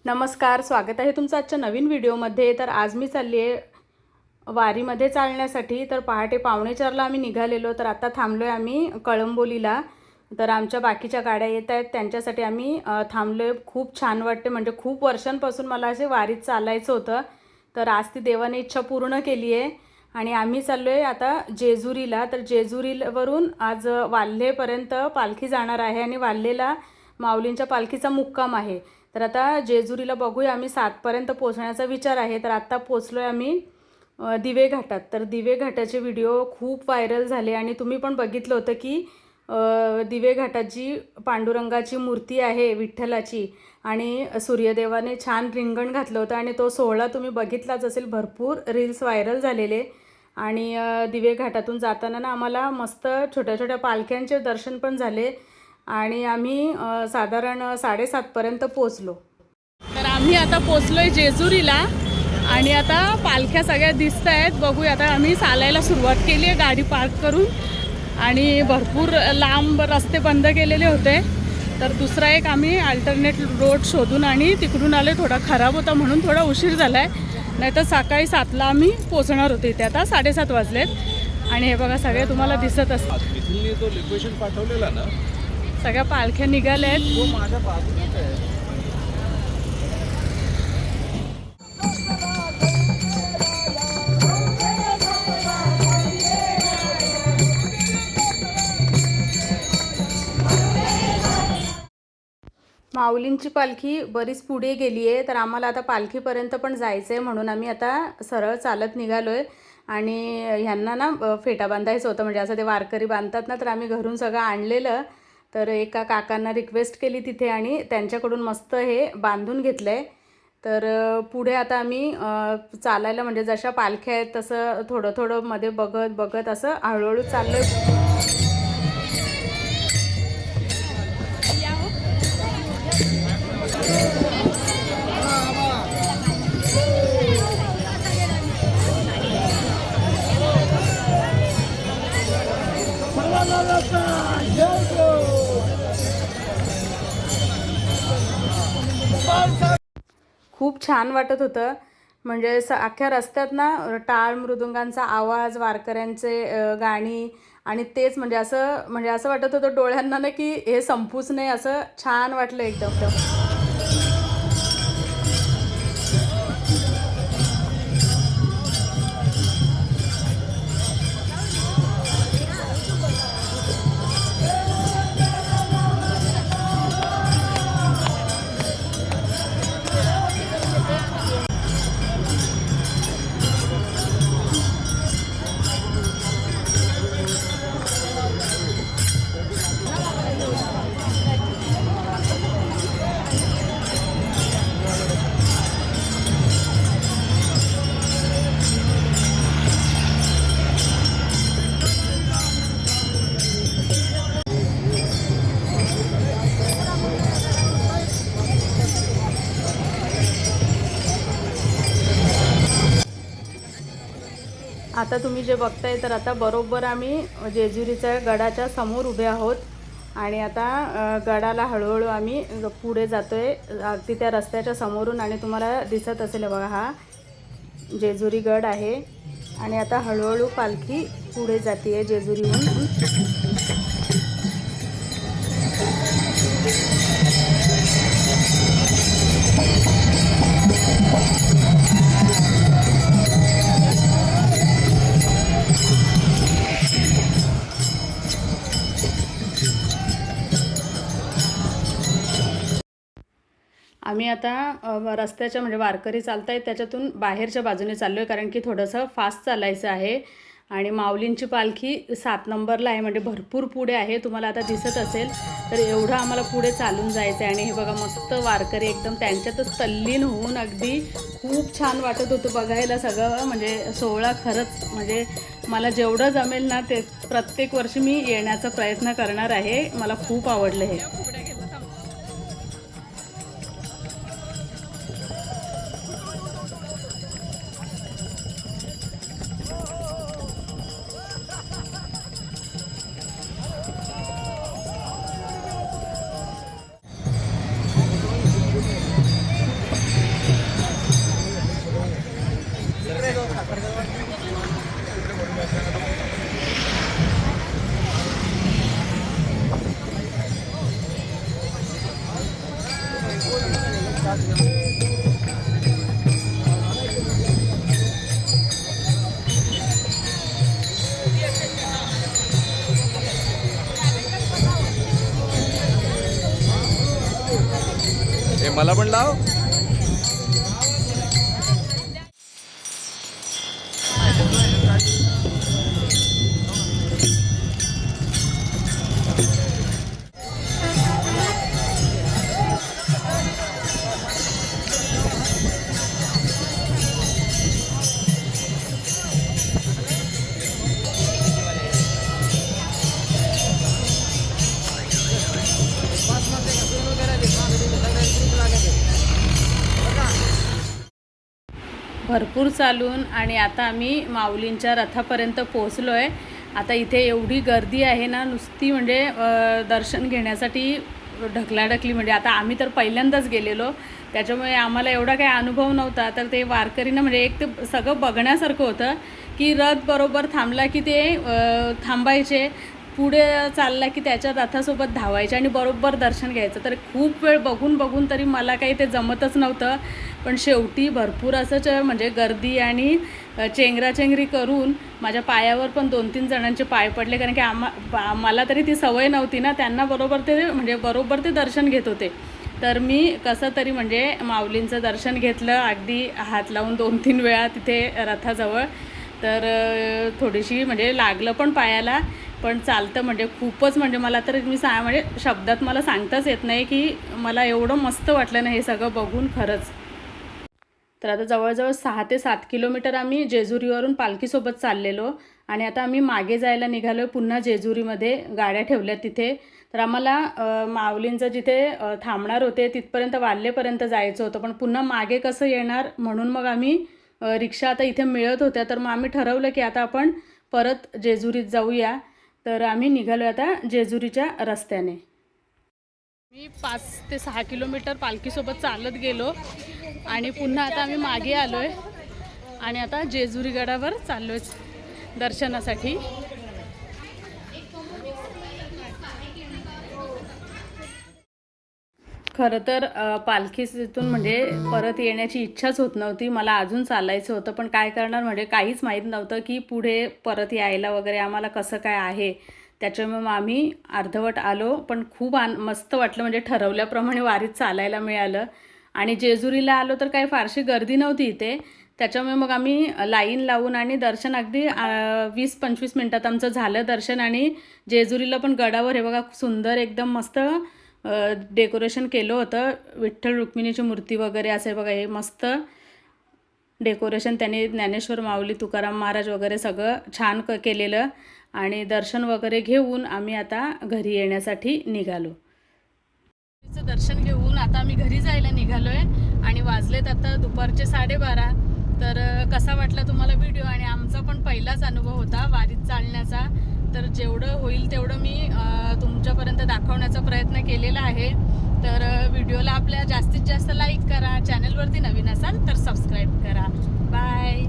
नमस्कार, स्वागत आहे तुमचं आजच्या नवीन व्हिडिओमध्ये। तर आज मी चालली आहे वारीमध्ये चालण्यासाठी। तर पहाटे 3:45ला आम्ही निघालेलो, तर आता थांबलोय आम्ही कळंबोलीला। तर आमच्या बाकीच्या गाड्या येत आहेत, त्यांच्यासाठी आम्ही थांबलोय। खूप छान वाटते, म्हणजे खूप वर्षांपासून मला असे वारीत चालायचं होतं। तर आज ती देवाने इच्छा पूर्ण केली आहे आणि आम्ही चाललोय आता जेजुरीला। तर जेजुरीवरून आज वाल्हेपर्यंत पालखी जाणार आहे आणि वाल्हेला माऊलींच्या पालखीचा मुक्काम आहे। तर आता जेजुरीला बघूया, आम्ही 7पर्यंत पोहोचण्याचा विचार आहे। तर आत्ता पोचलो आहे आम्ही दिवे घाटात। तर दिवे घाटाचे व्हिडिओ खूप व्हायरल झाले आणि तुम्ही पण बघितलं होतं की दिवे घाटात जी पांडुरंगाची मूर्ती आहे विठ्ठलाची आणि सूर्यदेवाने छान रिंगण घातलं होतं आणि तो सोहळा तुम्ही बघितलाच असेल। भरपूर रील्स व्हायरल झालेले आणि दिवे घाटातून जाताना ना आम्हाला मस्त छोट्या छोट्या पालख्यांचे दर्शन पण झाले आणि आम्ही साधारण 7:30पर्यंत पोचलो। तर आम्ही आता पोचलोय जेजुरीला आणि आता पालख्या सगळ्या दिसत आहेत। बघूया, आता आम्ही चालायला सुरुवात केली आहे गाडी पार्क करून आणि भरपूर लांब रस्ते बंद केलेले होते। तर दुसरा एक आम्ही अल्टरनेट रोड शोधून आणि तिकडून आले। थोडा खराब होता म्हणून थोडा उशीर झाला आहे, नाहीतर सकाळी 7ला आम्ही पोचणार होते इथे। आता 7:30 वाजलेत आणि हे बघा सगळे तुम्हाला दिसत असतात। तो लोकेशन पाठवलेला ना, सगळ्या पालख्या निघाल्या आहेत। तो माझ्या बाजूलाच आहे। माऊलींची पालखी बरीच पुढे गेली आहे, तर आम्हाला आता पालखीपर्यंत पण जायचं आहे म्हणून आम्ही आता सरळ चालत निघालो आहे। आणि ह्यांना ना फेटा बांधायचं होतं, म्हणजे असं ते वारकरी बांधतात ना, तर आम्ही घरून सगळं आणलेलं। तर एका काकांना रिक्वेस्ट केली तिथे आणि त्यांच्याकडून मस्त हे बांधून घेतलं आहे। तर पुढे आता आम्ही चालायला, म्हणजे जशा पालख्या आहेत तसं थोडं थोडं मध्ये बघत बघत असं हळूहळू चाललो आहे। खूप छान वाटत होतं, म्हणजे अख्ख्या रस्त्यात ना टाळ मृदुंगांचा आवाज, वारकऱ्यांचे गाणी आणि तेच म्हणजे असं वाटत होतं डोळ्यांना ना की हे संपूच नाही, असं छान वाटलं एकदम। आता तुम्ही जे बघताय, तर आता बरोबर आम्ही जेजुरीच्या गडाच्या समोर उभे आहोत आणि आता गडाला हळूहळू आम्ही पुढे जातोय अगदी त्या रस्त्याच्या समोरून। आणि तुम्हाला दिसत असेल बघा, हा जेजुरी गड आहे आणि आता हळूहळू पालखी पुढे जाते जेजुरीहून। आम्ही आता रस्त्याच्या, म्हणजे वारकरी चालत आहेत त्याच्यातून बाहेरच्या बाजूने चाललो आहे, कारण की थोडंसं फास्ट चालायचं आहे। आणि माऊलींची पालखी 7 नंबरला आहे, म्हणजे भरपूर पुढे आहे, तुम्हाला आता दिसत असेल। तर एवढं आम्हाला पुढे चालून जायचं आहे आणि हे बघा मस्त वारकरी एकदम त्यांच्यातच तल्लीन होऊन अगदी खूप छान वाटत होतं बघायला सगळं। म्हणजे सोहळा खरंच, म्हणजे मला जेवढं जमेल ना ते प्रत्येक वर्षी मी येण्याचा प्रयत्न करणार आहे। मला खूप आवडलं हे। हे मला पण लाव. भरपूर चालून आणि आता आम्ही माऊलींच्या रथापर्यंत पोहोचलो आहे. आता इथे एवढी गर्दी आहे ना, नुसती म्हणजे दर्शन घेण्यासाठी ढकलाढकली. म्हणजे आता आम्ही तर पहिल्यांदाच गेलेलो, त्याच्यामुळे आम्हाला एवढा काही अनुभव नव्हता. तर ते वारकरीनं म्हणजे एक ते सगळं बघण्यासारखं होतं की रथ बरोबर थांबला की ते थांबायचे, पुढे चालला की त्याच्या रथासोबत धावायचे आणि बरोबर दर्शन घ्यायचं. तर खूप वेळ बघून तरी मला काही ते जमतच नव्हतं. पण शेवटी भरपूर असंच म्हणजे गर्दी आणि चेंगराचेंगरी करून माझ्या पायावर पण 2-3 जणांचे पाय पडले, कारण की मला तरी ती सवय नव्हती ना. त्यांना बरोबर ते दर्शन घेत होते. तर मी कसं तरी म्हणजे माऊलींचं दर्शन घेतलं, अगदी हात लावून 2-3 वेळा तिथे रथाजवळ. तर थोडीशी म्हणजे लागलं पण पायाला, पण चालतं म्हणजे खूपच म्हणजे मला तर म्हणजे शब्दात मला सांगताच येत नाही की मला एवढं मस्त वाटलं ना हे सगळं बघून खरंच. तर आता जवळजवळ 6 ते 7 किलोमीटर आम्ही जेजुरीवरून पालखीसोबत चाललेलो आणि आता आम्ही मागे जायला निघालो आहे. पुन्हा जेजुरीमध्ये गाड्या ठेवल्या तिथे. तर आम्हाला माऊलींचं जिथे थांबणार होते तिथपर्यंत वाल्हेपर्यंत जायचं होतं, पण पुन्हा मागे कसं येणार म्हणून मग आम्ही रिक्षा आता इथे मिळत होत्या. तर मग आम्ही ठरवलं की आता आपण परत जेजुरीत जाऊया. तर आम्ही निघालो आता जेजुरीच्या रस्त्याने. मी 5 ते 6 किलोमीटर पालखीसोबत चालत गेलो आणि पुन्हा आता आम्ही मागे आलो आहे आणि आता जेजुरी गडावर चाललो आहे दर्शनासाठी. खरं तर पालखीतून म्हणजे परत येण्याची इच्छाच होत नव्हती. मला अजून चालायचं होतं, पण काय करणार म्हणजे काहीच माहीत नव्हतं की पुढे परत यायला वगैरे आम्हाला कसं काय आहे. त्याच्यामुळे मग आम्ही अर्धवट आलो, पण खूप मस्त वाटलं. म्हणजे ठरवल्याप्रमाणे वारीत चालायला मिळालं आणि जेजुरीला आलो तर काही फारशी गर्दी नव्हती इथे. त्याच्यामुळे मग आम्ही लाईन लावून आणि दर्शन अगदी 20-25 मिनटात आमचं झालं दर्शन. आणि जेजुरीला पण गडावर हे बघा सुंदर एकदम मस्त डेकोरेशन केलं होतं. विठ्ठल रुक्मिणीची मूर्ती वगैरे असे बघा, हे मस्त डेकोरेशन त्यांनी ज्ञानेश्वर माऊली, तुकाराम महाराज वगैरे सगळं छान केलेलं. आणि दर्शन वगैरे घेऊन आम्ही आता घरी येण्यासाठी निघालो. दर्शन घेऊन आता आम्ही घरी जायला निघालो आहे आणि वाजलेत आता दुपारचे 12:30. तर कसा वाटला तुम्हाला व्हिडिओ? आणि आमचा पण पहिलाच अनुभव होता वारीत चालण्याचा. तर जेवढं होईल तेवढं मी तुमच्यापर्यंत दाखवण्याचा प्रयत्न केलेला आहे. तर व्हिडिओला आपल्या जास्तीत जास्त लाईक करा, चॅनलवरती नवीन असाल तर सबस्क्राईब करा. बाय.